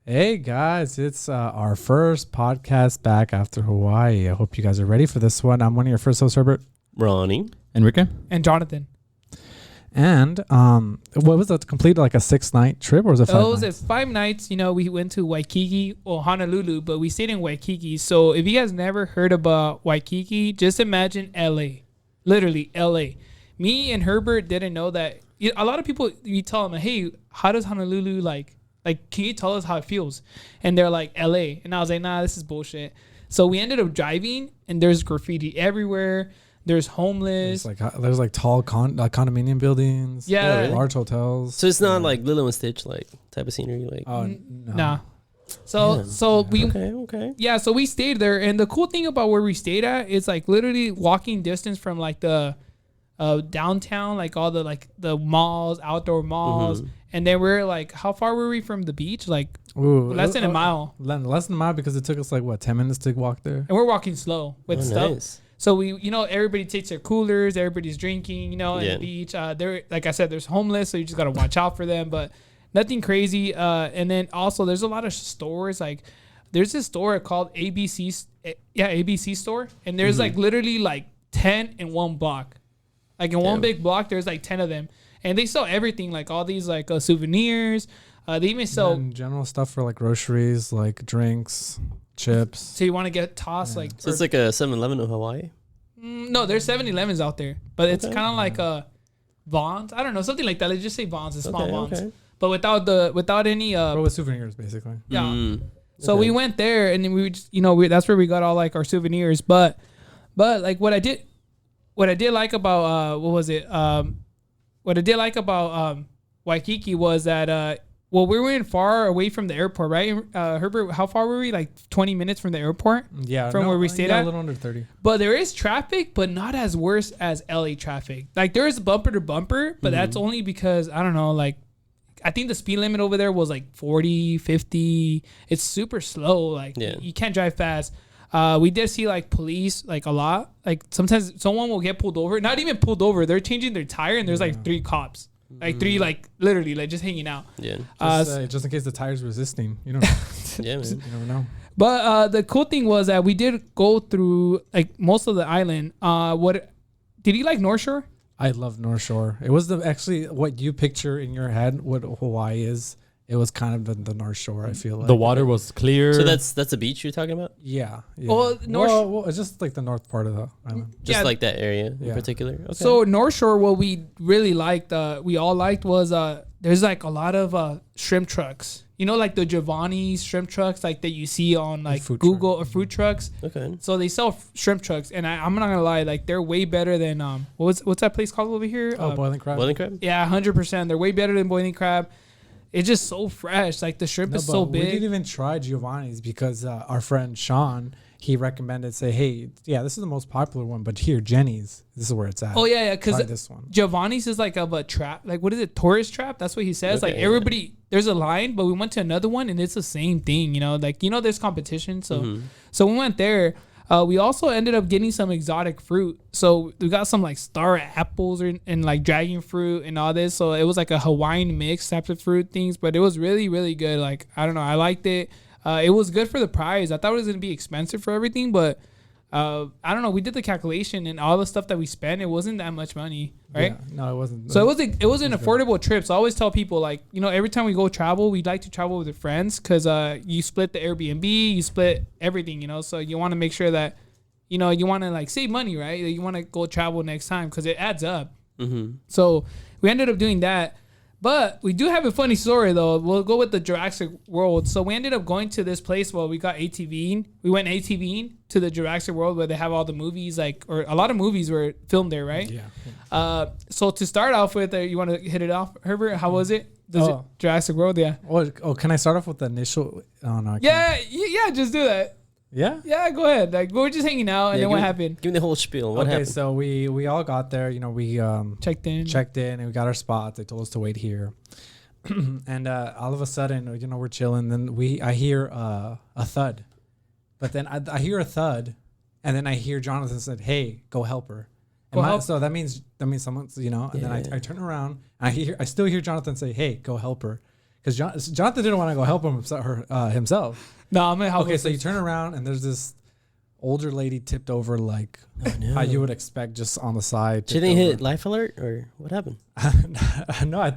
Hey guys, it's our first podcast back after Hawaii. I hope you guys are ready for this one. I'm one of your first hosts, Herbert. Ronnie. Enrique. And Jonathan. And what was it? Complete like a 6-night trip, or was it 5 nights? It was 5 nights. You know, we went to Waikiki or Honolulu, but we stayed in Waikiki. So if you guys never heard about Waikiki, just imagine LA. Literally LA. Me and Herbert didn't know that. A lot of people, you tell them, hey, how does Honolulu like, can you tell us how it feels? And they're like, LA. And I was like, nah, this is bullshit. So we ended up driving, and there's graffiti everywhere. There's homeless. There's like tall condominium buildings. Yeah. Really? Large hotels. So it's not like Lilo and Stitch like type of scenery, like. Oh, no. Nah. So we Okay. Yeah, so we stayed there, and the cool thing about where we stayed at is like literally walking distance from like the downtown, like all the like the malls, outdoor malls, and then we're like, how far were we from the beach? Like less than a mile. Less than a mile because it took us like 10 minutes to walk there. And we're walking slow with stuff. Nice. So we, everybody takes their coolers, everybody's drinking, at the beach. There, like I said, there's homeless, so you just gotta watch out for them, but nothing crazy. And then also there's a lot of stores. Like there's this store called ABC store, and there's like literally like 10 in one block. Like in one big block, there's like 10 of them, and they sell everything, like all these like souvenirs. They even sell general stuff for like groceries, like drinks, chips. So you want to get tossed like. So it's like a 7-Eleven of Hawaii. No, there's 7-Elevens out there, but it's kind of like a Vons. I don't know, something like that. Let's just say Vons, it's small Vons, but without any But with souvenirs, basically. Yeah. So we went there, and then we just that's where we got all like our souvenirs. But like what I did like about what I did like about Waikiki was that we were far away from the airport, right? Herbert, how far were we? Like 20 minutes from the airport? Yeah. From where we stayed at? A little under 30. But there is traffic, but not as worse as LA traffic. Like there is bumper to bumper, but that's only because, I don't know, like I think the speed limit over there was like 40, 50. It's super slow. Like you can't drive fast. We did see like police like a lot. Like sometimes someone will get pulled over, not even pulled over. They're changing their tire, and there's like 3 cops. Like 3, like literally, like just hanging out. Yeah. Just in case the tire's resisting, you know. Yeah, man. You never know. But the cool thing was that we did go through like most of the island. What did you like North Shore? I love North Shore. It was actually what you picture in your head what Hawaii is. It was kind of the North Shore, I feel like. The water was clear. So that's a beach you're talking about? Yeah. Well, it's just like the north part of the island. Just like that area in particular? Okay. So North Shore, what we really liked, we all liked was there's like a lot of shrimp trucks. Like the Giovanni's shrimp trucks like that you see on like Google or food trucks. Okay. So they sell shrimp trucks, and I'm not gonna lie, like they're way better than what's that place called over here? Boiling Crab. Boiling Crab? Yeah, 100%. They're way better than Boiling Crab. It's just so fresh. Like the shrimp is so big. We didn't even try Giovanni's because our friend Sean, he recommended, hey, yeah, this is the most popular one, but here, Jenny's, this is where it's at. Oh yeah, because this one. Giovanni's is like of a trap. Like what is it? Tourist trap? That's what he says. Okay, like everybody, there's a line, but we went to another one, and it's the same thing. Like there's competition. So so we went there. We also ended up getting some exotic fruit. So we got some like star apples and like dragon fruit and all this. So it was like a Hawaiian mix type of fruit things, but it was really, really good. Like, I don't know. I liked it. It was good for the price. I thought it was going to be expensive for everything, but I don't know. We did the calculation, and all the stuff that we spent, it wasn't that much money, right? Yeah, no, it wasn't. So it was an affordable trip. So I always tell people, like, every time we go travel, we like to travel with your friends because you split the Airbnb, you split everything, So you want to make sure that, you want to like save money, right? You want to go travel next time because it adds up. So we ended up doing that. But we do have a funny story, though. We'll go with the Jurassic World. So we ended up going to this place where we got ATVing. We went ATVing to the Jurassic World where they have all the movies, or a lot of movies were filmed there, right? Yeah. So to start off with, you want to hit it off, Herbert? How was it? Jurassic World, yeah. Oh, can I start off with the initial? Oh, no. Yeah, just do that. Yeah? Yeah, go ahead. Like, we were just hanging out, and then what happened? Give me the whole spiel. What happened? So we all got there. We checked in, and we got our spots. They told us to wait here. And all of a sudden, we're chilling. Then I hear a thud. But then I hear a thud, and then I hear Jonathan said, "Hey, go help her." So that means someone's, and then I turn around, and I still hear Jonathan say, "Hey, go help her." because Jonathan didn't want to go help himself. No, I'm gonna help. Okay, so you turn around and there's this older lady tipped over like how you would expect, just on the side. She didn't hit life alert, or what happened? No,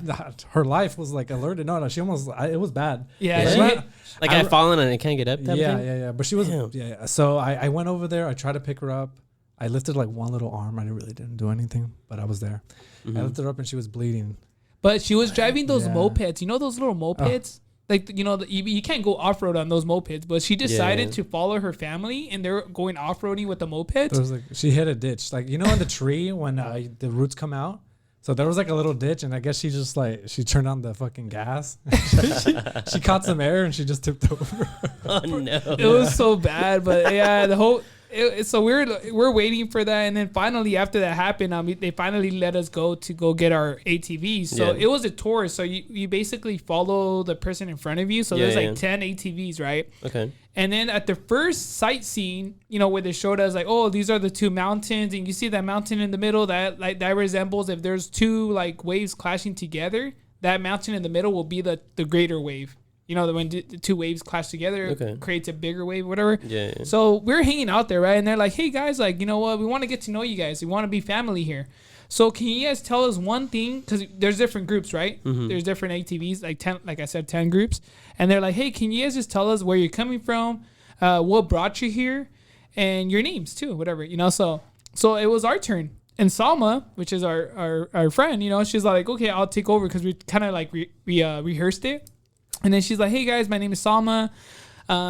her life was like alerted. No, she almost. It was bad. Yeah, like I've fallen and I can't get up. Yeah. But she was. Yeah. So I went over there. I tried to pick her up. I lifted like one little arm. I really didn't do anything, but I was there. I lifted her up and she was bleeding. But she was driving those mopeds. You know those little mopeds? Like, you know, you can't go off-road on those mopeds. But she decided to follow her family, and they're going off-roading with the mopeds. There was like, she hit a ditch. Like, you know, in the tree when the roots come out? So there was like a little ditch, and I guess she just like, she turned on the fucking gas. she caught some air, and she just tipped over. Oh, no. It was so bad. But, yeah, the whole... So we're waiting for that, and then finally after that happened, they finally let us go get our ATVs. So it was a tour. So you basically follow the person in front of you. So there's like 10 ATVs, right? Okay. And then at the first sightseeing, you know, where they showed us like, oh, these are the two mountains, and you see that mountain in the middle that resembles, if there's two like waves clashing together, that mountain in the middle will be the greater wave. You know, when the two waves clash together, it creates a bigger wave, whatever. Yeah. So we're hanging out there, right? And they're like, hey, guys, like, you know what? We want to get to know you guys. We want to be family here. So can you guys tell us one thing? Because there's different groups, right? Mm-hmm. There's different ATVs, like 10, like I said, 10 groups. And they're like, hey, can you guys just tell us where you're coming from, what brought you here, and your names too, whatever, you know? So it was our turn. And Salma, which is our friend, you know, she's like, okay, I'll take over, because we kind of like rehearsed it. And then she's like, hey, guys, my name is Salma.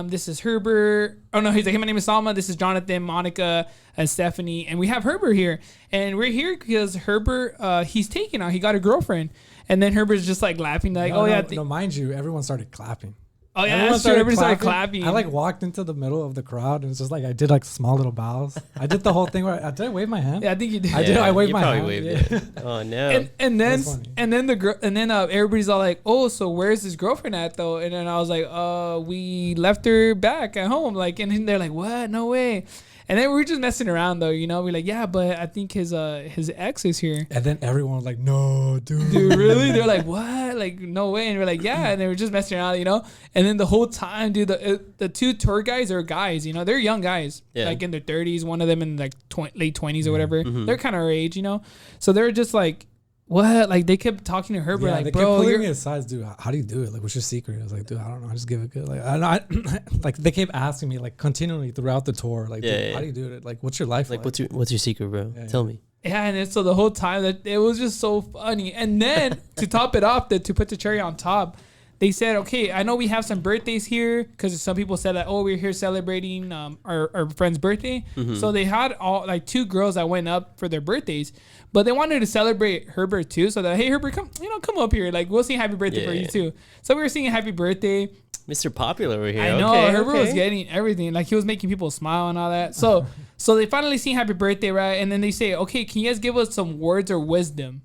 This is Herbert. Oh, no, he's like, hey, my name is Salma. This is Jonathan, Monica, and Stephanie. And we have Herbert here. And we're here because Herbert, he's taken out. He got a girlfriend. And then Herbert's just like laughing. Like, no, mind you, everyone started clapping. Oh, yeah, that's true. Everybody started clapping. I like walked into the middle of the crowd, and it's just like I did like small little bows. I did the whole thing where did I wave my hand? Yeah, I think you did. I did. I waved my hand. Waved it. Oh no. And then everybody's all like, oh, so where's his girlfriend at though? And then I was like, we left her back at home. Like, and they're like, what? No way. And then we were just messing around though, you know. We're like, yeah, but I think his ex is here. And then everyone was like, no, dude. Dude, really? They're like, what? Like, no way. And we're like, yeah. And they were just messing around, you know. And then the whole time, dude, the two tour guys are guys, you know. They're young guys, like in their 30s. One of them in like late 20s or whatever. Mm-hmm. They're kind of our age, you know. So they're just like, what? Like, they kept talking to Herbert, like, they bro, kept pulling me aside, dude. How do you do it? Like, what's your secret? I was like, dude, I don't know. I just give it good. Like, I don't know. Like, they kept asking me like continually throughout the tour, like, dude, how do you do it? Like, what's your life like? What's your secret, bro? Tell me. Yeah, and so the whole time that it was just so funny. And then to top it off, to put the cherry on top, they said, okay, I know we have some birthdays here, because some people said that, oh, we're here celebrating our friend's birthday. Mm-hmm. So they had all like two girls that went up for their birthdays, but they wanted to celebrate Herbert too. So that, hey, Herbert, come up here. Like, we'll sing happy birthday for you too. So we were singing happy birthday. Mr. Popular over here. I know, Herbert was getting everything. Like, he was making people smile and all that. So they finally sing happy birthday, right? And then they say, okay, can you guys give us some words or wisdom?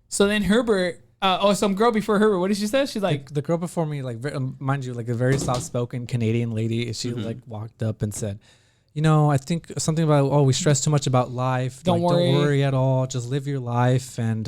So then Herbert... some girl before her. What did she say? She's like the girl before me, like mind you, like a very soft-spoken Canadian lady. She like walked up and said, you know, I think something about we stress too much about life. Don't worry at all. Just live your life, and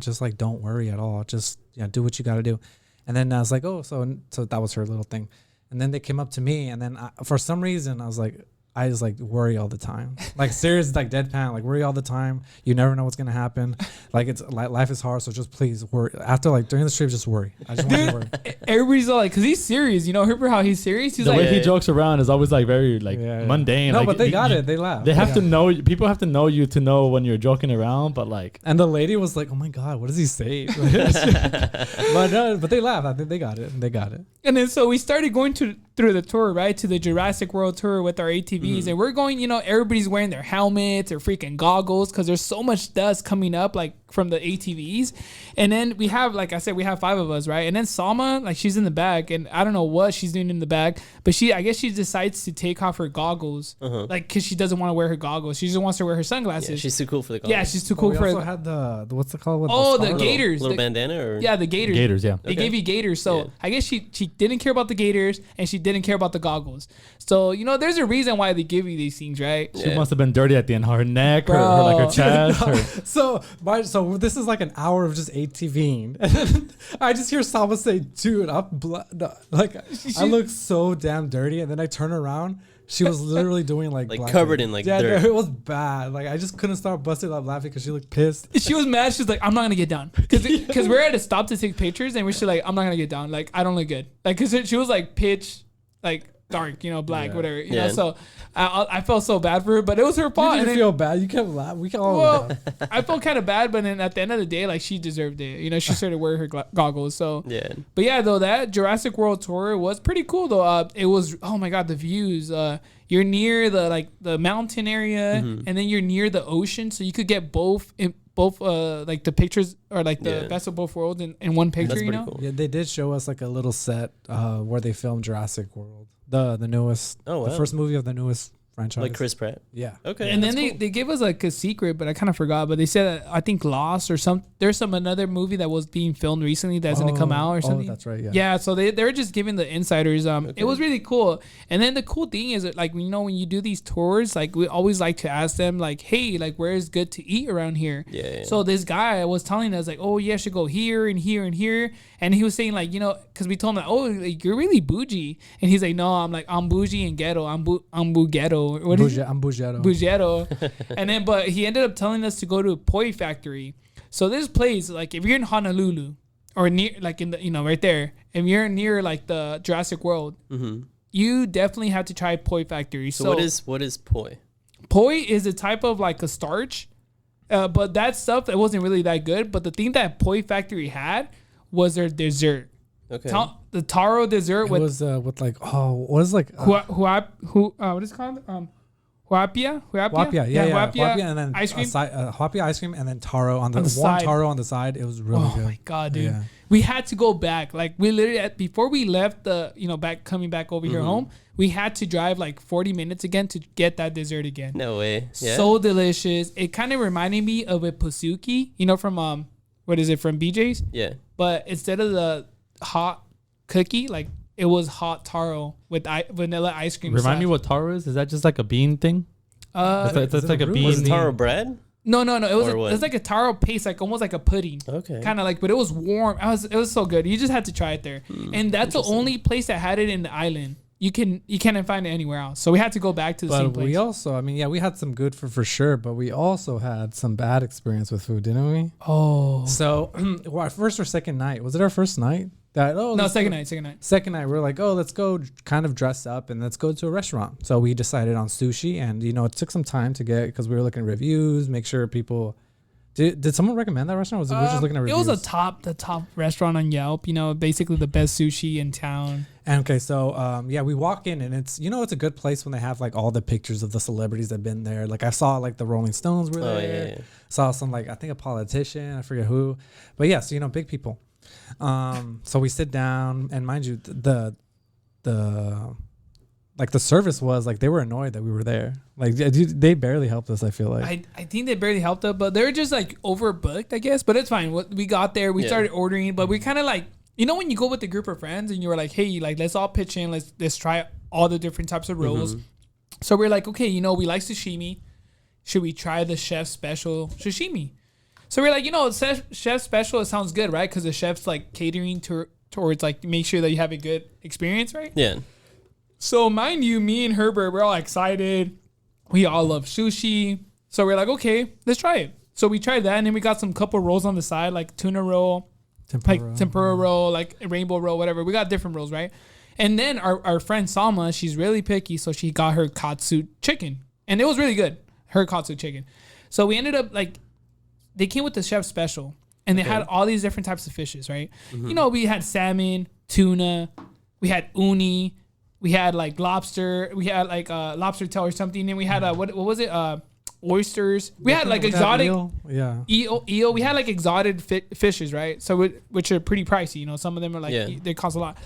just like don't worry at all. Just do what you got to do. And then I was like, so that was her little thing. And then they came up to me, and then for some reason I just like worry all the time, like serious, like deadpan, like worry all the time. You never know what's gonna happen. Like, it's like life is hard, so just please worry. After like during the trip, just worry. I just want you to worry. Everybody's all like, cause he's serious, you know. Herbert, how he's serious. He's the way he jokes around is always like very like mundane. No, like, but they got it. They laugh. They have to know. People have to know you to know when you're joking around. But like, and the lady was like, oh my god, what does he say? but they laughed. I think they got it. They got it. And then so we started going through the tour, right, to the Jurassic World tour with our ATVs, and we're going, you know, everybody's wearing their helmets or freaking goggles, because there's so much dust coming up, like, from the ATVs. And then we have, like I said, we have 5 of us, right? And then Salma, like, she's in the back, and I don't know what she's doing in the back, but I guess she decides to take off her goggles, like, because she doesn't want to wear her goggles. She just wants to wear her sunglasses. Yeah, she's too cool for the goggles. Yeah, she's too cool for it. We also had the what's it called? The gaiters. Little bandana? Or? Yeah, the gaiters. Gators, yeah. They gave you gaiters. So I guess she didn't care about the gaiters, and she didn't care about the goggles. So, you know, there's a reason why they give you these things, right? She must have been dirty at the end. Her neck, her chest. So no, this is like an hour of just ATVing. And then I just hear Salma say, dude, like, I look so damn dirty. And then I turn around. She was literally doing like covered in like dirt. It was bad. Like I just couldn't stop busting up laughing because she looked pissed. She was mad. She's like, I'm not gonna get down because we're at a stop to take pictures, and we're like, I'm not gonna get down. Like I don't look good. Like because she was like pitch, like dark, black, whatever. You know, so I felt so bad for her, but it was her fault. You didn't feel bad. You kept laughing. We all well, I felt kind of bad, but then at the end of the day, like she deserved it. She started wearing her goggles. So but yeah, though that Jurassic World tour was pretty cool though. It was, oh my god, the views. You're near the mountain area, and then you're near the ocean, so you could get both like the pictures or like the best of both worlds in one picture. That's cool. Yeah, they did show us like a little set where they filmed Jurassic World, the newest, the first movie of the newest franchise, like Chris Pratt. Yeah. Okay. And then they gave us like a secret, but I kind of forgot. But they said that, I think Lost or there's another movie that was being filmed recently that's gonna come out or something. Oh, that's right. Yeah. Yeah. So they were just giving the insiders. It was really cool. And then the cool thing is that, like, when you do these tours, like we always like to ask them like, hey, like where is good to eat around here? Yeah. So this guy was telling us like, oh yeah, you should go here and here and here. And he was saying like, because we told him like, oh, like, you're really bougie. And he's like, no, I'm bougie and ghetto. I'm ghetto. What is it? I'm Bougetto. Bougetto. And then, but he ended up telling us to go to a poi factory. So this place, like if you're in Honolulu or near, like in the, right there, if you're near like the Jurassic World, you definitely have to try poi factory. So what is poi? Poi is a type of like a starch, but that stuff, it wasn't really that good. But the thing that poi factory had was their dessert. Okay. The taro dessert with like, what is like what is it called? Huapia, Huapia, and then ice cream, Huapia ice cream, and then taro on the warm side. Taro on the side. It was really good. Oh my god, dude! We had to go back. Like we literally before we left coming back over here home, we had to drive like 40 minutes again to get that dessert again. No way! Yeah. So delicious. It kind of reminded me of a pasuki, from what is it, from BJ's? Yeah. But instead of the hot cookie, like, it was hot taro with vanilla ice cream. Remind me what taro is? Is that just like a bean thing? It's like a bean. Was it taro bread? No. It was like a taro paste, like almost like a pudding. Okay. Kind of like, but it was warm. It was so good. You just had to try it there. And that's the only place that had it in the island. You can't find it anywhere else. So we had to go back to the same place. But we also, we had some good food for sure, but we also had some bad experience with food, didn't we? Oh. So our first or second night, was it our first night? Second night. Second night, we're like, let's go kind of dress up and let's go to a restaurant. So we decided on sushi, and it took some time to get, because we were looking at reviews, make sure people. Did someone recommend that restaurant? Or was it we were just looking at reviews? It was the top restaurant on Yelp. Basically the best sushi in town. And okay, so we walk in, and it's it's a good place when they have like all the pictures of the celebrities that've been there. Like I saw like the Rolling Stones were there. Yeah. Saw some like, I think a politician, I forget who, but yes, big people. So we sit down, and mind you, the service was like, they were annoyed that we were there. Like they barely helped us, I feel like. I think they barely helped us, but they were just like overbooked, I guess. But it's fine. We got there, we started ordering, but we kind of like, when you go with a group of friends and you were like, hey, like let's all pitch in, let's try all the different types of rolls. So we're like, okay, we like sashimi. Should we try the chef's special sashimi? So we're like, chef special, it sounds good, right? Because the chef's like catering towards like, make sure that you have a good experience, right? Yeah. So mind you, me and Herbert, we're all excited. We all love sushi. So we're like, okay, let's try it. So we tried that, and then we got some couple rolls on the side, like tuna roll, tempura roll, like a rainbow roll, whatever. We got different rolls, right? And then our friend Salma, she's really picky, so she got her katsu chicken. And it was really good, her katsu chicken. So we ended up like, they came with the chef special, and they had all these different types of fishes, right? We had salmon, tuna, we had uni, we had like lobster, we had like lobster tail or something, and we had what was it? Oysters. We had like exotic eel. We had like exotic fishes, right? So which are pretty pricey. Some of them are like they cost a lot.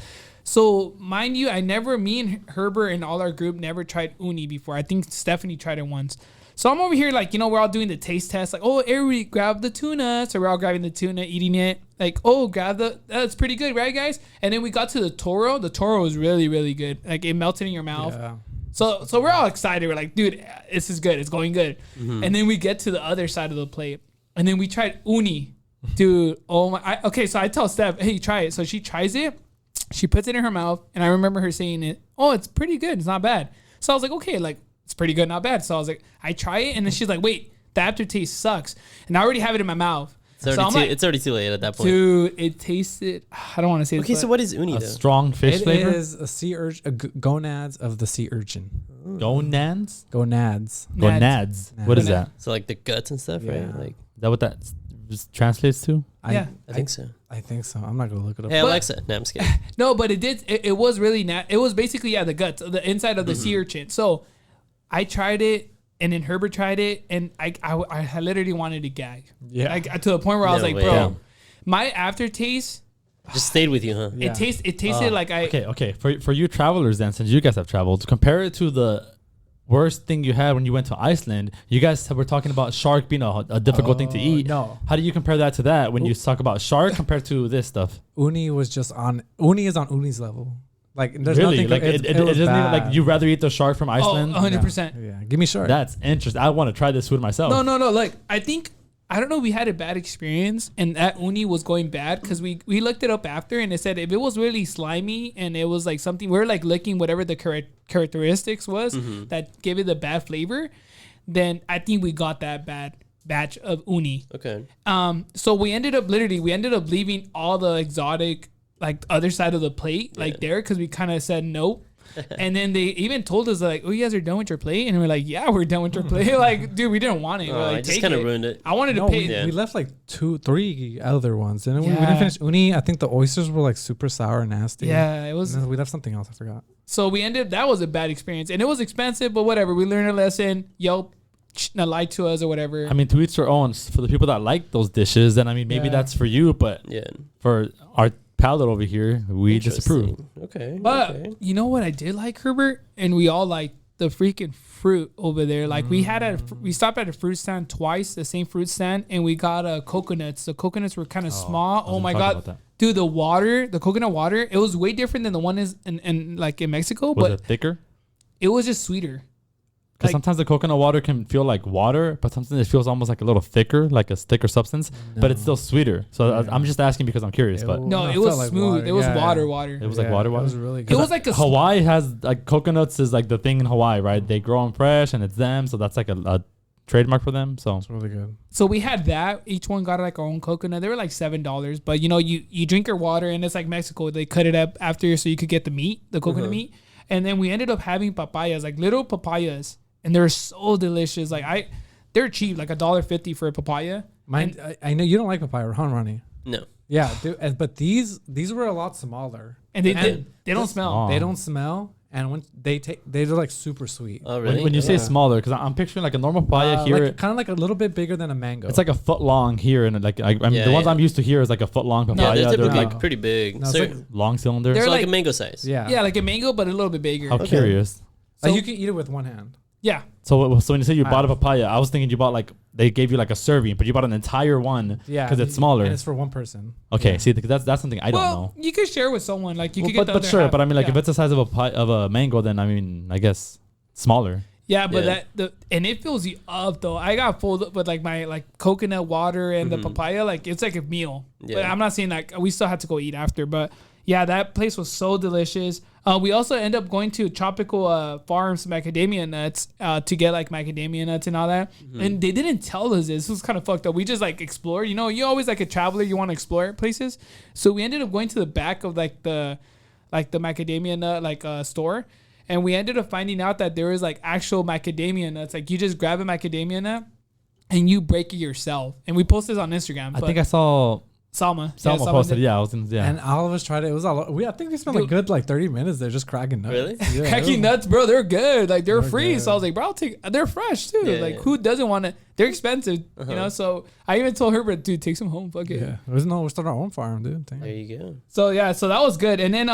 So mind you, me and Herbert and all our group never tried uni before. I think Stephanie tried it once. So I'm over here like, we're all doing the taste test. Like, everybody grab the tuna. So we're all grabbing the tuna, eating it. Like, that's pretty good, right, guys? And then we got to the toro. The toro was really, really good. Like, it melted in your mouth. Yeah. So we're all excited. We're like, dude, this is good. It's going good. And then we get to the other side of the plate. And then we tried uni. Dude, oh my. Okay, so I tell Steph, hey, try it. So she tries it. She puts it in her mouth. And I remember her saying it. Oh, it's pretty good. It's not bad. So I was like, okay, like, it's pretty good, not bad. So I was like, I try it. And then she's like, wait, the aftertaste sucks. And I already have it in my mouth. It's already too late at that point. Dude, it tasted. I don't want to say. Okay, this, so what is uni A though? strong fish It flavor. is a sea urchin, gonads of the sea urchin. Gonads. Gonads. Gonads. What is that? So like the guts and stuff, Yeah. right? Like Is that what that translates to? Yeah. I think so. I think so. I'm not gonna look it up. Hey But- Alexa, no, I'm just kidding. No, but it did. It was really it was basically the guts, the inside of the sea urchin. So I tried it, and then Herbert tried it, and I literally wanted to gag. Yeah. Like to the point where I was No like, way. bro, Yeah. my aftertaste. Just stayed with you, huh? Yeah. It tasted like I. Okay. For you travelers, then, since you guys have traveled, compare it to the worst thing you had when you went to Iceland. You guys were talking about shark being a difficult thing to eat. no. How do you compare that to that when you talk about shark compared to this stuff? Uni is on Uni's level. Like there's Really? nothing. Like it was doesn't even, bad. like you rather eat the shark from Oh, Iceland? 100%. Yeah. Give me shark. That's interesting. I want to try this food myself. No. Like I think I don't know. We had a bad experience, and that uni was going bad because we looked it up after, and it said if it was really slimy and it was like something we're like licking whatever the characteristics was that gave it the bad flavor, then I think we got that bad batch of uni. Okay. So we ended up leaving all the exotic like other side of the plate like there because we kind of said no. And then they even told us like, "Oh, you guys are done with your plate," and we're like, "Yeah, we're done with your plate." Like, dude, we didn't want it. We're Oh, like, I just "Take kind of it." ruined it. I wanted to No, pay. Yeah. we left like 2-3 other ones, and we Yeah. didn't finish uni. I think the oysters were like super sour and nasty. Yeah, it was. And then we left something else. I forgot. So we ended. That was a bad experience, and it was expensive, but whatever. We learned a lesson. Yelp lied to us or whatever. I mean, to each their own. For the people that like those dishes, then I mean, maybe Yeah. that's for you. But Yeah. for our palate over here, we disapprove. Interesting. Okay. But okay. you know what I did like, Herbert, and we all like the freaking fruit over there. Like we stopped at a fruit stand twice, the same fruit stand, and we got coconuts. The coconuts were kind of small. Oh my god, dude, the coconut water, it was way different than the one in like in Mexico, Was but it thicker? it was just sweeter. Because Like- sometimes the coconut water can feel like water, but sometimes it feels almost like a little thicker, like a thicker substance, but it's still sweeter. So I'm just asking because I'm curious. But No, it it was felt like smooth. water. It was Yeah, water. it was like Yeah, water. It was really It good. was like a Hawaii has like coconuts is like the thing in Hawaii, right? They grow them fresh and it's them, so that's like a trademark for them. So It's really good. So we had that. Each one got like our own coconut. They were like $7, but you know, you drink your water, and it's like Mexico. They cut it up after so you could get the meat, the coconut meat, and then we ended up having papayas, like little papayas, and they're so delicious. Like they're cheap, like $1.50 for a papaya. Mine, I know you don't like papaya, huh, Ronnie? No. Yeah, but these were a lot smaller, And they don't smell. Oh. They don't smell, and when they're like super sweet. Oh, really? when you say Yeah. smaller, because I'm picturing like a normal papaya here. like, kind of like a little bit bigger than a mango. It's like a foot long here, and like I mean, Yeah, the ones yeah. I'm used to here is like a foot long yeah, papaya. they're typically no. pretty big. No, it's so like- long cylinder. They're so like like- a mango size. yeah, like a mango, but a little bit bigger. How Okay. curious. Like So- you can eat it with one hand. Yeah. So when you say you bought a Half. papaya, I was thinking you bought like they gave you like a serving, but you bought an entire one Yeah, because it's smaller. and it's for one person. Okay, Yeah. see, that's something I don't know. Well, you could share with someone. Like you Well, could get the but other sure, half. but I mean, like Yeah. if it's the size of a mango, then I mean, I guess smaller. Yeah, but Yeah. and it fills you up though. I got full up with like my like coconut water and the papaya. Like it's like a meal. But Yeah. I'm not saying that we still had to go eat after. But yeah, that place was so delicious. We also end up going to Tropical Farms macadamia nuts to get like macadamia nuts and all that. And they didn't tell us this. This was kind of fucked up. We just like explore. You know, you always like a traveler. You want to explore places. So we ended up going to the back of like the macadamia nut store. And we ended up finding out that there was like actual macadamia nuts. Like you just grab a macadamia nut and you break it yourself. And we posted this on Instagram. I think I saw Salma. Selma posted. did. Yeah, I was in. Yeah, And all of us tried it. It was a lot. I think we spent a Dude. good like 30 minutes there just cracking nuts. Really? Yeah, it Cracking was- nuts, bro. They're good. Like they're They're free. good. So I was like, bro, they're fresh too. Yeah, like yeah. who doesn't want to? They're expensive, you know. So I even told her, but dude, take some home. Fuck it. Yeah, we started our own farm, dude. Damn. There you go. So yeah, so that was good. And then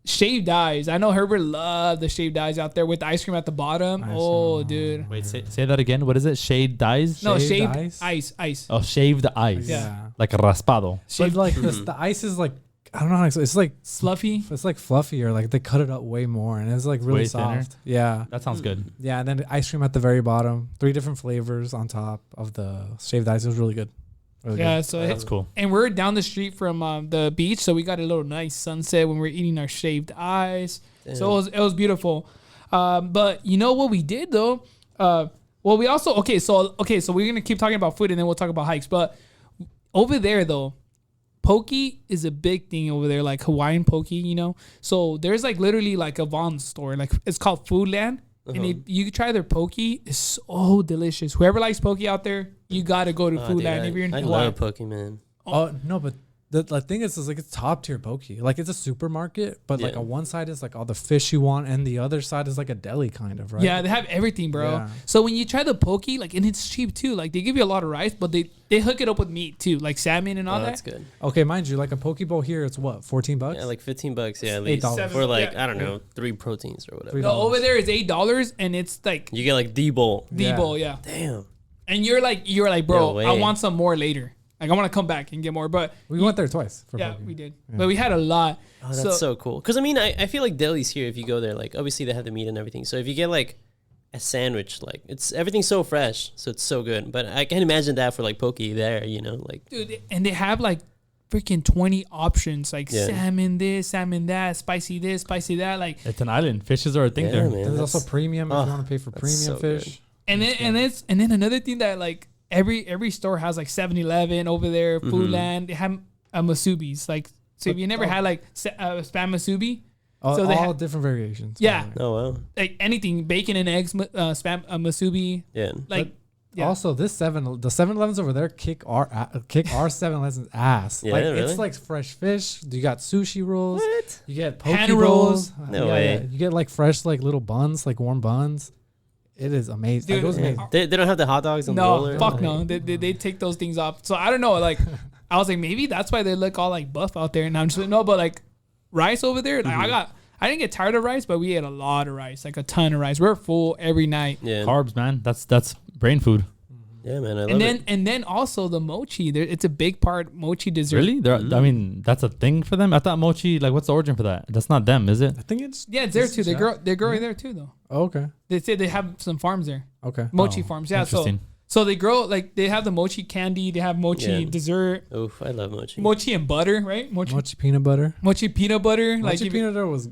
shaved ice. I know Herbert loved the shaved ice out there with the ice cream at the bottom. Ice Oh, cream. dude. wait, say that again. What is it? Shade dyes? No, Shaved shaved ice? ice. Oh, shaved ice. Yeah. Like raspado. But Shaved. like the ice is like I don't know how to explain. It's like Fluffy. It's like fluffy, or like they cut it up way more, and it's like really Way soft. thinner? Yeah, That sounds good. yeah. And then ice cream at the very bottom. 3 different flavors on top of the shaved ice. It was really good. Really Yeah, good. so That's cool. and we're down the street from the beach, so we got a little nice sunset when we're eating our shaved ice. Damn. So it was beautiful. But you know what we did though? Well, we also so we're gonna keep talking about food and then we'll talk about hikes. But over there though, poke is a big thing over there, like Hawaiian poke, you know. So there's like literally like a Vons store, like it's called Foodland, and you can try their poke. It's so delicious. Whoever likes poke out there, you gotta go to Foodland if you're in I Hawaii. love Pokemon. Oh no, but the thing is like it's top tier poke. Like it's a supermarket, but like Yeah. on one side is like all the fish you want, and the other side is like a deli kind of, right? Yeah, they have everything, bro. Yeah. So when you try the poke, like, and it's cheap too. Like they give you a lot of rice, but they hook it up with meat too, like salmon and all Oh, that. that's good. Okay, mind you, like a poke bowl here, it's what, $14? Yeah, like $15. Yeah, at $8. least for like Yeah. I don't know 3 proteins or whatever. $3. No, over there is $8, and it's like You get like the bowl. the Yeah. bowl, yeah. Damn. And you're like, bro, No I way. want some more later. Like I want to come back and get more, but We went there twice for yeah, poke. we did. But we had a lot. Oh, that's so cool. Because I mean, I feel like delis here, if you go there, like obviously they have the meat and everything. So if you get like a sandwich, like everything's so fresh, so it's so good. But I can imagine that for like poke there, you know, like Dude, and they have like freaking 20 options, like Yeah. salmon this, salmon that, spicy this, spicy that, like. It's an island. Fishes are a thing Yeah, there. man. There's also that's- premium if oh, you want to pay for that's premium so fish. And then another thing that like every store has like 7-Eleven over there, Foodland. They have masubis. Like so, if you never had like spam masubi, All, So they all have- different variations. by Yeah. the way. oh wow, like anything, bacon and eggs, spam masubi, yeah. like yeah. Also, the 7-Elevens over there kick our 7-Elevens ass. Yeah, like really? it's like fresh fish. You got sushi rolls. What? You get poke Hand rolls. rolls. No way. You get like fresh like little buns, like warm buns. It is amazing. Dude, Like, it was yeah. amazing. They don't have the hot dogs on the no, roller. fuck Like, no. They take those things off. So I don't know. Like I was like, maybe that's why they look all like buff out there. And I'm just like, no, but like rice over there. Like I didn't get tired of rice, but we ate a lot of rice, like a ton of rice. We're full every night. Yeah, Carbs, man. That's brain food. yeah, man. I love And then it. and then also the mochi. It's a big part mochi dessert. Really? I mean, that's a thing for them. I thought mochi. Like, what's the origin for that? That's not them, is it? I think it's Yeah, it's there too. They're growing there too though. oh, okay. They say they have some farms there. Okay. Mochi Oh, farms. Yeah, interesting. so they grow like they have the mochi candy, they have mochi Yeah. dessert, Oof, I love mochi. mochi and butter, right? Mochi Peanut butter. peanut butter, like Mochi if you- peanut butter was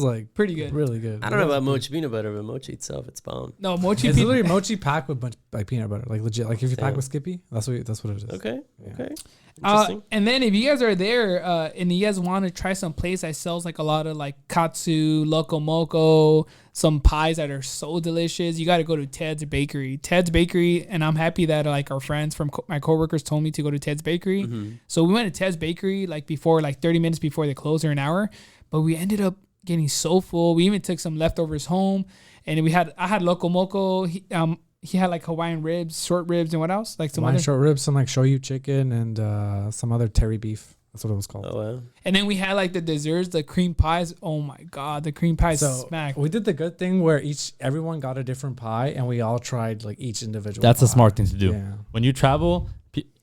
like pretty good. really good. I don't know about mochi peanut butter, but mochi itself, it's bomb. No, mochi It's peanut. literally mochi packed with bunch like peanut butter, like legit. Like if you pack Damn. with Skippy, that's what it is. Okay, Yeah. okay. Interesting. And then if you guys are there and you guys want to try some place that sells like a lot of like katsu, loco moco, some pies that are so delicious, you got to go to Ted's Bakery. Ted's Bakery, and I'm happy that like our friends from my coworkers told me to go to Ted's Bakery. Mm-hmm. So we went to Ted's Bakery like 30 minutes before they close, or an hour, but we ended up getting so full. We even took some leftovers home, and I had loco moco. He had like Hawaiian ribs, short ribs, and what else? Like some Hawaiian other. short ribs, some like shoyu chicken, and some other terry beef. That's what it was called. Oh wow. And then we had like the desserts, the cream pies. Oh my god, the cream pies So smack. we did the good thing where everyone got a different pie, and we all tried like each individual. That's a pie. smart thing to do. Yeah. When you travel,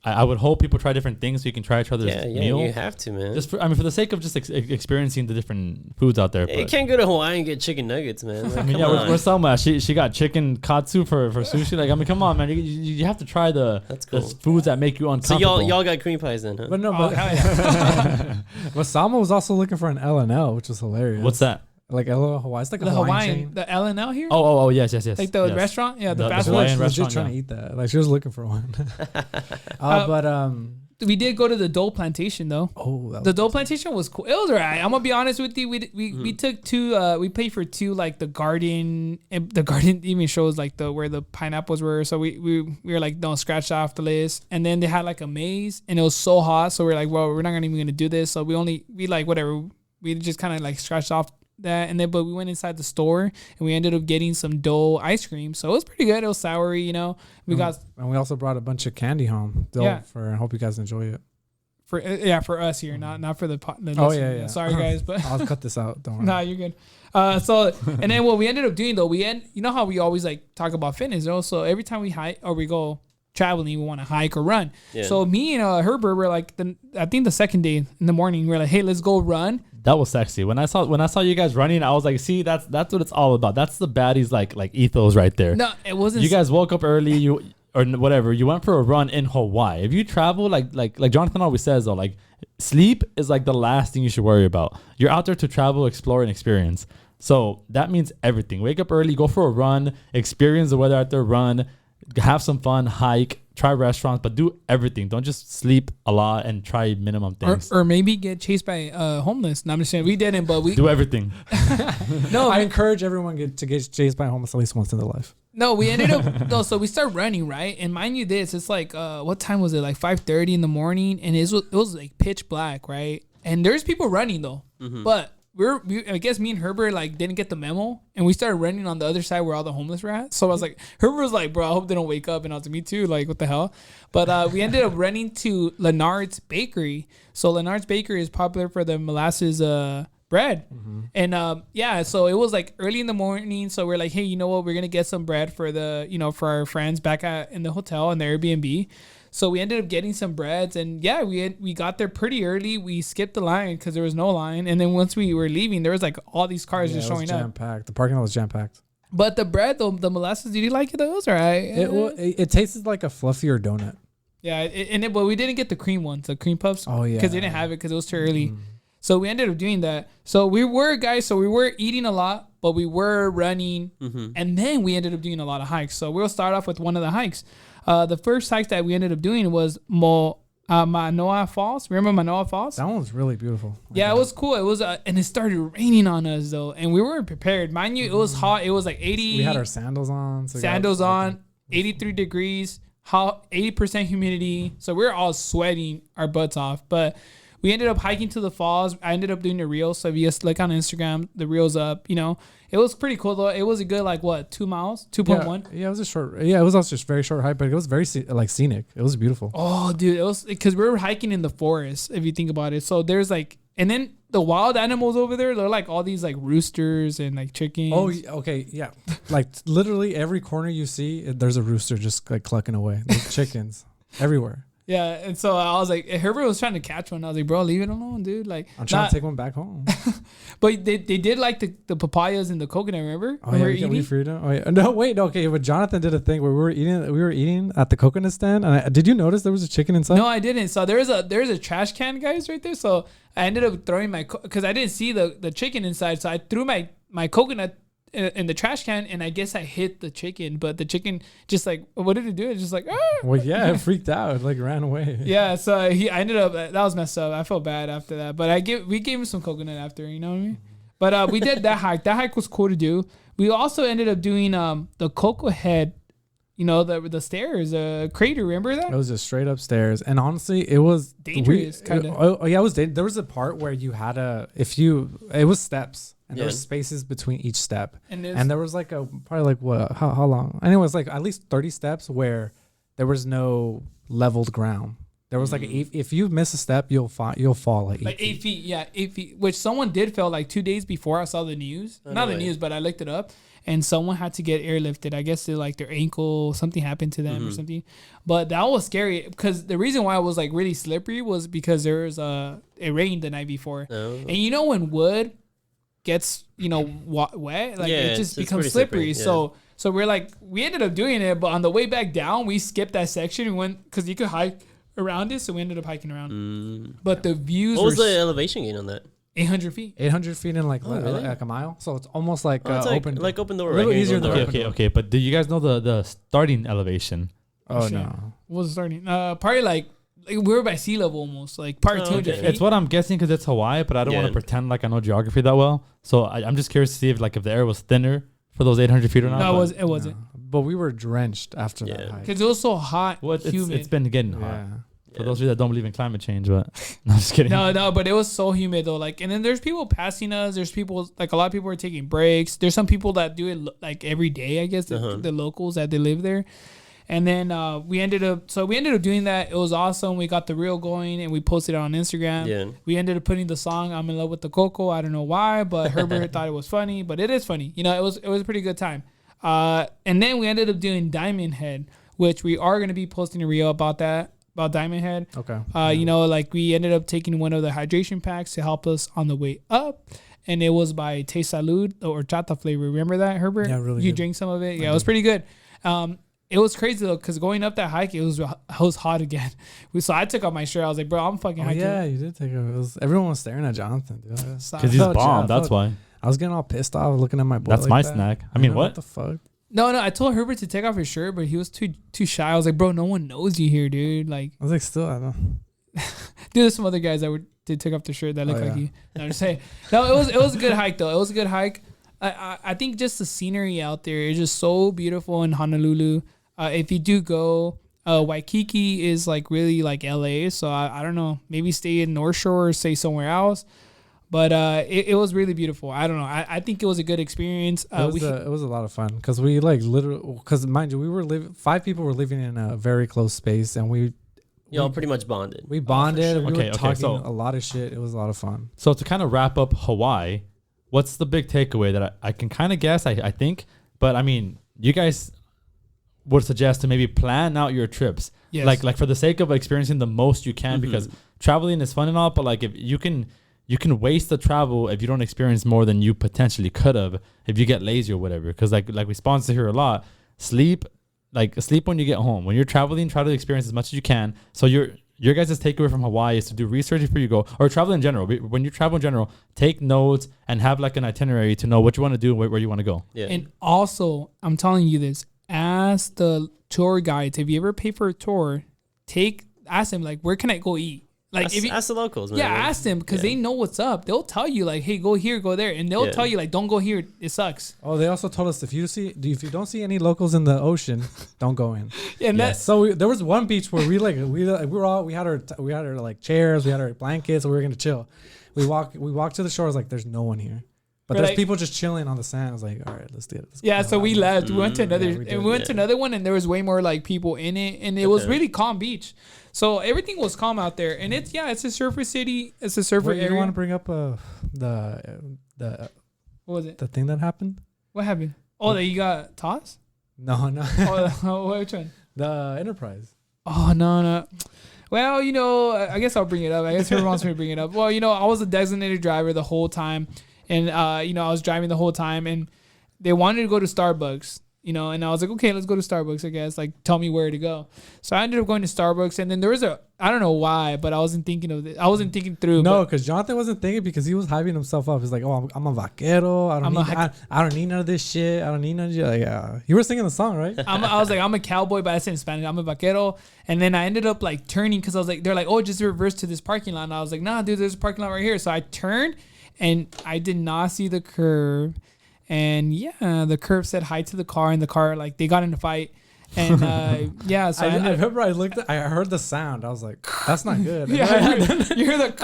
I would hope people try different things so you can try each other's Yeah, meal. you have to, man. Just for the sake of just experiencing the different foods out there. You But, can't go to Hawaii and get chicken nuggets, man. Like, I mean, come yeah, on. we're Selma. She got chicken katsu for sushi. Like, I mean, come on, man. You have to try the That's the cool. foods that make you So uncomfortable. y'all got cream pies then, huh? But no, Oh, but, hell yeah. but Salma was also looking for an L&L, which was hilarious. What's that? Like L&L Hawaii. It's like a The Hawaiian chain. the L&L here? Oh, yes. like the yes. restaurant? Yeah, the The fast She food. Hawaiian was legit restaurant, trying yeah. to eat that. Like she was looking for one. But We did go to the Dole Plantation though. that The was, Dole Plantation was cool. It was alright. I'm gonna be honest with you. We took two. We paid for two, like the garden. And the garden even shows like where the pineapples were. So we were like, no, scratch that off the list. And then they had like a maze, and it was so hot. So we're like, well, we're not even gonna do this. So we like whatever. We just kind of like scratched off that, and then but we went inside the store and we ended up getting some Dole ice cream. So it was pretty good. It was soury, you know. We got and we also brought a bunch of candy home. Yeah. I hope you guys enjoy it. for us here, not for the Oh, listener. yeah. Sorry guys, but. I'll cut this out. Don't worry. Nah, you're good. So and then what we ended up doing though, you know how we always like talk about fitness, though. So every time we hike or we go traveling, we want to hike or run. Yeah. So me and Herbert were like, I think the second day in the morning, we are like, hey, let's go run. That was sexy. When I saw you guys running, I was like, see, that's what it's all about. That's the baddies like ethos right there. No, it wasn't. You guys woke up early, or whatever. You went for a run in Hawaii. If you travel, like Jonathan always says though, like sleep is like the last thing you should worry about. You're out there to travel, explore, and experience. So that means everything. Wake up early, go for a run, experience the weather out there, run, have some fun, hike, try restaurants, but do everything. Don't just sleep a lot and try minimum things. Or maybe get chased by homeless. No, I'm just saying we didn't, but we do everything. No, I encourage everyone to get chased by a homeless at least once in their life. No, we ended up so we start running, right? And mind you this, it's like what time was it? Like 5:30 in the morning, and it was like pitch black, right? And there's people running though. But I guess me and Herbert like didn't get the memo, and we started running on the other side where all the homeless were at. So I was like, Herbert was like, bro, I hope they don't wake up, and I was like, me too, like what the hell? But we ended up running to Leonard's Bakery. So Leonard's Bakery is popular for the molasses bread. And so it was like early in the morning, so we're like, hey, you know what, we're gonna get some bread for for our friends back in the hotel in the Airbnb. So we ended up getting some breads, and we got there pretty early. We skipped the line because there was no line, and then once we were leaving, there was like all these cars just showing up. Jam-packed. The parking lot was jam-packed. But the bread, the molasses, did you like it? That was all right. It tasted like a fluffier donut. Yeah, but we didn't get the cream ones, the cream puffs. Oh yeah, because they didn't have it because it was too early. So we ended up doing that. So we were eating a lot, but we were running, and then we ended up doing a lot of hikes. So we'll start off with one of the hikes. The first hike that we ended up doing was Manoa Falls. Remember Manoa Falls? That one was really beautiful. Yeah, it was cool. It was, and it started raining on us though, and we weren't prepared. Mind you, it was hot. It was like 80. We had our sandals on. So 83 degrees, hot, 80% humidity. So we were all sweating our butts off, but we ended up hiking to the falls. I ended up doing the reels. So if you just look on Instagram, the reels up, it was pretty cool though. It was a good, 2 miles, 2.1. Yeah, it was a short. Yeah, it was also just very short hike, but it was very scenic. It was beautiful. Oh, dude, it was because we were hiking in the forest. If you think about it, so there's and then the wild animals over there. They're like all these roosters and chickens. Oh, okay, yeah. Literally every corner you see, there's a rooster just clucking away. There's chickens everywhere. Yeah, and so I was like, Herbert was trying to catch one. I was like, bro, leave it alone, dude. I'm trying to take one back home. But they did like the papayas and the coconut. Remember? Oh yeah, we freed them. Oh yeah. No, wait, no, okay. But Jonathan did a thing where we were eating at the coconut stand. And did you notice there was a chicken inside? No, I didn't. So there's a trash can, guys, right there. So I ended up throwing because I didn't see the chicken inside. So I threw my coconut in the trash can, and I guess I hit the chicken, but the chicken just what did it do? It just ah! Well, yeah, it freaked out. It ran away. Yeah, so I ended up, that was messed up. I felt bad after that, but we gave him some coconut after, you know what I mean? But we did that hike. That hike was cool to do. We also ended up doing the Cocoa Head, the stairs, crater. Remember that? It was just straight up stairs, and honestly, it was dangerous. Kind of. Oh yeah, it was. There was a part where you had it was steps. And there were spaces between each step. And there was how long? And it was at least 30 steps where there was no leveled ground. There was if you miss a step, you'll fall 8 feet. Yeah, 8 feet. Which someone did fell 2 days before I saw the news. Not the news, but I looked it up. And someone had to get airlifted. I guess their ankle, something happened to them or something. But that was scary because the reason why it was really slippery was because there was it rained the night before. Oh. And when wood gets wet, it just becomes slippery. Yeah. So we're we ended up doing it, but on the way back down we skipped that section and went because you could hike around it, so we ended up hiking around. But the views what was the elevation gain on that? 800 feet. 800 feet in really? Like a mile, so it's almost open open door. A little easier than okay. But do you guys know the starting elevation? Oh no, what was the starting? Probably we were by sea level almost, part 200 feet. It's what I'm guessing because it's Hawaii, but I don't want to pretend like I know geography that well. So I'm just curious to see if the air was thinner for those 800 feet or not. No, it wasn't. No. But we were drenched after that hike. Because it was so hot, humid. It's been getting hot. For those of you that don't believe in climate change, but no, I'm just kidding. No, but it was so humid though. And then there's people passing us. There's people, a lot of people are taking breaks. There's some people that do it every day, I guess, the locals that they live there. And then we ended up doing that. It was awesome. We got the reel going and we posted it on Instagram. Yeah. We ended up putting the song "I'm in Love with the Coco." I don't know why, but Herbert thought it was funny. But it is funny. It was a pretty good time. And then we ended up doing Diamond Head, which we are going to be posting a reel about that, about Diamond Head. Okay. You know, like we ended up taking one of the hydration packs to help us on the way up. And it was by Taste Salud or Chata flavor. Remember that, Herbert? Yeah, really You good. drank some of it? Yeah, it was pretty good. It was crazy though, because going up that hike, it was hot again. So I took off my shirt. I was like, bro, I'm fucking hiking. Yeah, you did take it. Everyone was staring at Jonathan, dude. Stop. Because he's felt bomb. jealous. That's why. I was getting all pissed off looking at my boy. That's like my that. snack. I mean, know, what? the fuck? No, I told Herbert to take off his shirt, but he was too shy. I was like, bro, no one knows you here, dude. Like, I was like, still, I don't. dude, there's some other guys that did take off their shirt that look like yeah. you. No, I'm just saying. No, it was a good hike though. It was a good hike. I think just the scenery out there is just so beautiful in Honolulu. If you do go, Waikiki is like really like LA. So I don't know, maybe stay in North Shore or stay somewhere else. But it was really beautiful. I don't know. I think it was a good experience. It was a lot of fun because we like literally, because mind you, we were 5 people were living in a very close space, and we Y'all pretty much bonded. we bonded. sure. We Okay, were okay, talking so- a lot of shit. It was a lot of fun. So to kind of wrap up Hawaii, what's the big takeaway that I can kind of guess? I think, but I mean, you guys would suggest to maybe plan out your trips, Yes. like for the sake of experiencing the most you can, because traveling is fun and all, but like if you can waste the travel if you don't experience more than you potentially could have if you get lazy or whatever. Because like we sponsor here a lot, sleep when you get home. When you're traveling, try to experience as much as you can. So your guys' takeaway from Hawaii is to do research before you go, or travel in general. When you travel in general, take notes and have like an itinerary to know what you want to do and where you want to go. Yeah. And also, I'm telling you this, ask the tour guides. If you ever pay for a tour, ask them like, where can I go eat? Like ask the locals, man. yeah, ask them because they know what's up. They'll tell you like, hey, go here, go there, and they'll tell you like, don't go here, it sucks. Oh, they also told us if you don't see any locals in the ocean, don't go in. And So there was one beach where we had our like chairs, we had our blankets, and we were gonna chill. We walked to the shore. I was like, there's no one here, but We're there's like- people just chilling on the sand. I was like, all right, let's do it. Let's yeah, go. so we left. We went to another, yeah, we did, and we went to another one, and there was way more like people in it, and it was really calm beach. So everything was calm out there, and it's a surfer city. It's a surfer Wait, you area. want to bring up the What was it? the thing that happened? What happened? Oh, that you got tossed? No, Oh, which one? the Enterprise. Oh, no. Well, I guess I'll bring it up. I guess whoever wants me to bring it up. Well, I was a designated driver the whole time. And, I was driving the whole time. And they wanted to go to Starbucks, and I was like, okay, let's go to Starbucks, I guess. Like, tell me where to go. So I ended up going to Starbucks. And then there was I don't know why, but I wasn't thinking of it. I wasn't thinking through. No, because Jonathan wasn't thinking because he was hyping himself up. He's like, oh, I'm a vaquero. I don't need none of this shit. I don't need none of shit. Like, you were singing the song, right? I was like, I'm a cowboy, but I said in Spanish, I'm a vaquero. And then I ended up like turning because I was like, they're like, oh, just reverse to this parking lot. And I was like, nah, dude, there's a parking lot right here. So I turned and I did not see the curve. And yeah, the curve said hi to the car, and the car, like, they got in a fight. And so I remember I heard the sound. I was like, that's not good. yeah, you hear the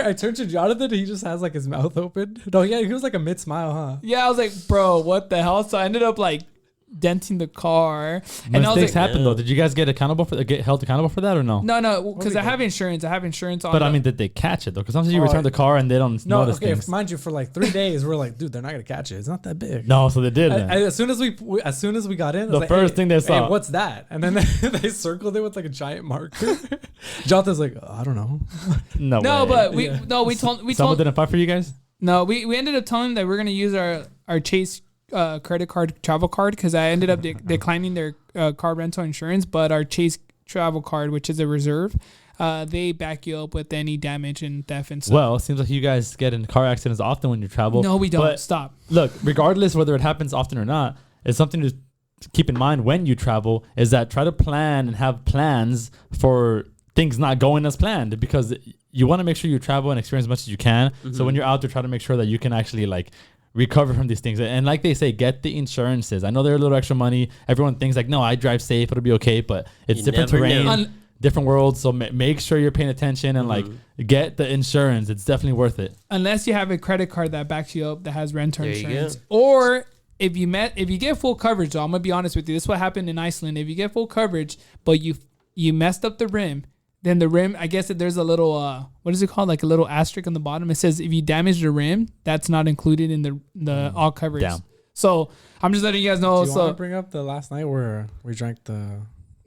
I turned to Jonathan. He just has like his mouth open. No, yeah, he was like a mid smile, huh? yeah, I was like, bro, what the hell? So I ended up like denting the car, and I was Mistakes like, happen though. Did you guys get held accountable for that or no? no, because I have insurance. I have insurance on. But I mean, did they catch it though? Because sometimes you return the car and they don't No, notice okay. things. Mind you, for like 3 days, we're like, dude, they're not gonna catch it. It's not that big. No, so they did. Then. As soon as we got in, I was The like, first thing they saw. hey, what's that? And then they circled it with like a giant marker. Jonathan's like, I don't know. No, way. but we told Someone didn't fight for you guys. No, we ended up telling them that we're gonna use our Chase credit card travel card because I ended up declining their car rental insurance, but our Chase travel card, which is a reserve, they back you up with any damage and theft and stuff. Well, it seems like you guys get in car accidents often when you travel. No, we don't. But Stop. look, regardless whether it happens often or not, it's something to keep in mind when you travel. Is that try to plan and have plans for things not going as planned, because you want to make sure you travel and experience as much as you can. So when you're out there, try to make sure that you can actually like recover from these things. And like they say, get the insurances. I know they're a little extra money. Everyone thinks like, no, I drive safe, it'll be okay, but it's different terrain, different worlds. So make sure you're paying attention and like get the insurance. It's definitely worth it. Unless you have a credit card that backs you up that has rental There you insurance, go. or if you get full coverage. Though I'm gonna be honest with you, this is what happened in Iceland. If you get full coverage, but you messed up the rim. Then the rim, I guess that there's a little, what is it called? Like a little asterisk on the bottom. It says if you damage the rim, that's not included in the all coverage. Damn. So I'm just letting you guys know. Do you want to bring up the last night where we drank the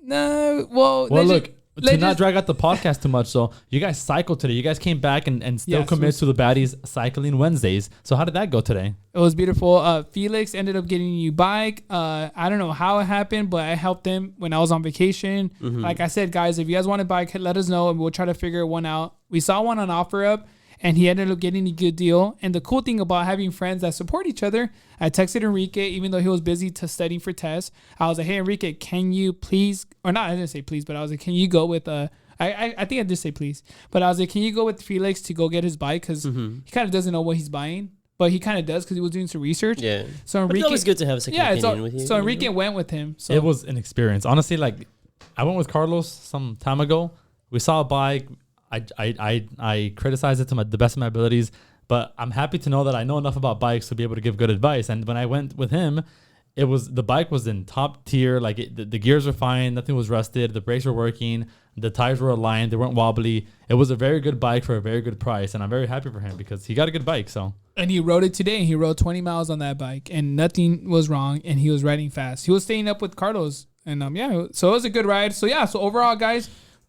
No, well, Well, look, to let's not just- drag out the podcast too much, so you guys cycled today. You guys came back and still Yes, commit to the Baddies cycling Wednesdays. So how did that go today? It was beautiful. Felix ended up getting a new bike. I don't know how it happened, but I helped him when I was on vacation. Like I said, guys, if you guys want a bike, let us know and we'll try to figure one out. We saw one on OfferUp and he ended up getting a good deal. And the cool thing about having friends that support each other, I texted Enrique, even though he was busy studying for tests. I was like, hey, Enrique, can you please, or not, I didn't say please, but I was like, can you go with, I think I did say please, but I was like, can you go with Felix to go get his bike? Because he kind of doesn't know what he's buying. But he kind of does because he was doing some research. Yeah. So But Enrique, it's always good to have a second opinion with you. so Enrique went with him. So It was an experience. Honestly, like I went with Carlos some time ago. We saw a bike. I criticized it to the best of my abilities, but I'm happy to know that I know enough about bikes to be able to give good advice. And when I went with him, the bike was in top tier. Like the gears were fine. Nothing was rusted. The brakes were working. The tires were aligned. They weren't wobbly. It was a very good bike for a very good price. And I'm very happy for him because he got a good bike. So. And he rode it today. He rode 20 miles on that bike and nothing was wrong. And he was riding fast. He was staying up with Carlos. And yeah, so it was a good ride. So yeah, so overall, guys,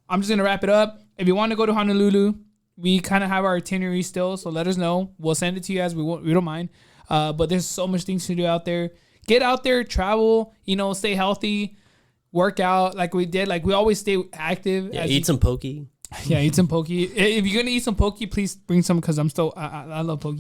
I'm just going to wrap it up. If you want to go to Honolulu, we kind of have our itinerary still. So let us know. We'll send it to you guys. We don't mind. But there's so much things to do out there. Get out there, travel, stay healthy, work out like we did. Like we always stay active. Yeah, eat some poke. Yeah, eat some poke. If you're going to eat some poke, please bring some because I love poke.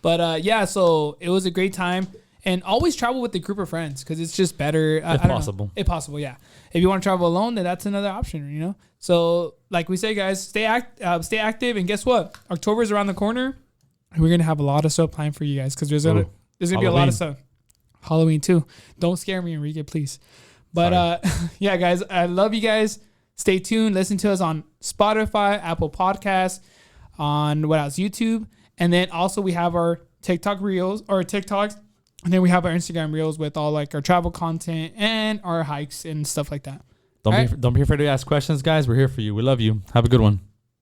But yeah, so it was a great time. And always travel with a group of friends because it's just better. If possible. If possible, yeah. If you want to travel alone, then that's another option, So like we say, guys, stay active. And guess what? October is around the corner. And we're going to have a lot of stuff planned for you guys because there's going to be a lot of stuff. Halloween too. Don't scare me, Enrique, please. But yeah, guys, I love you guys. Stay tuned. Listen to us on Spotify, Apple Podcasts, on what else? YouTube. And then also we have our TikTok reels or TikToks. And then we have our Instagram reels with all like our travel content and our hikes and stuff like that. Don't be afraid to ask questions, guys. We're here for you. We love you. Have a good one.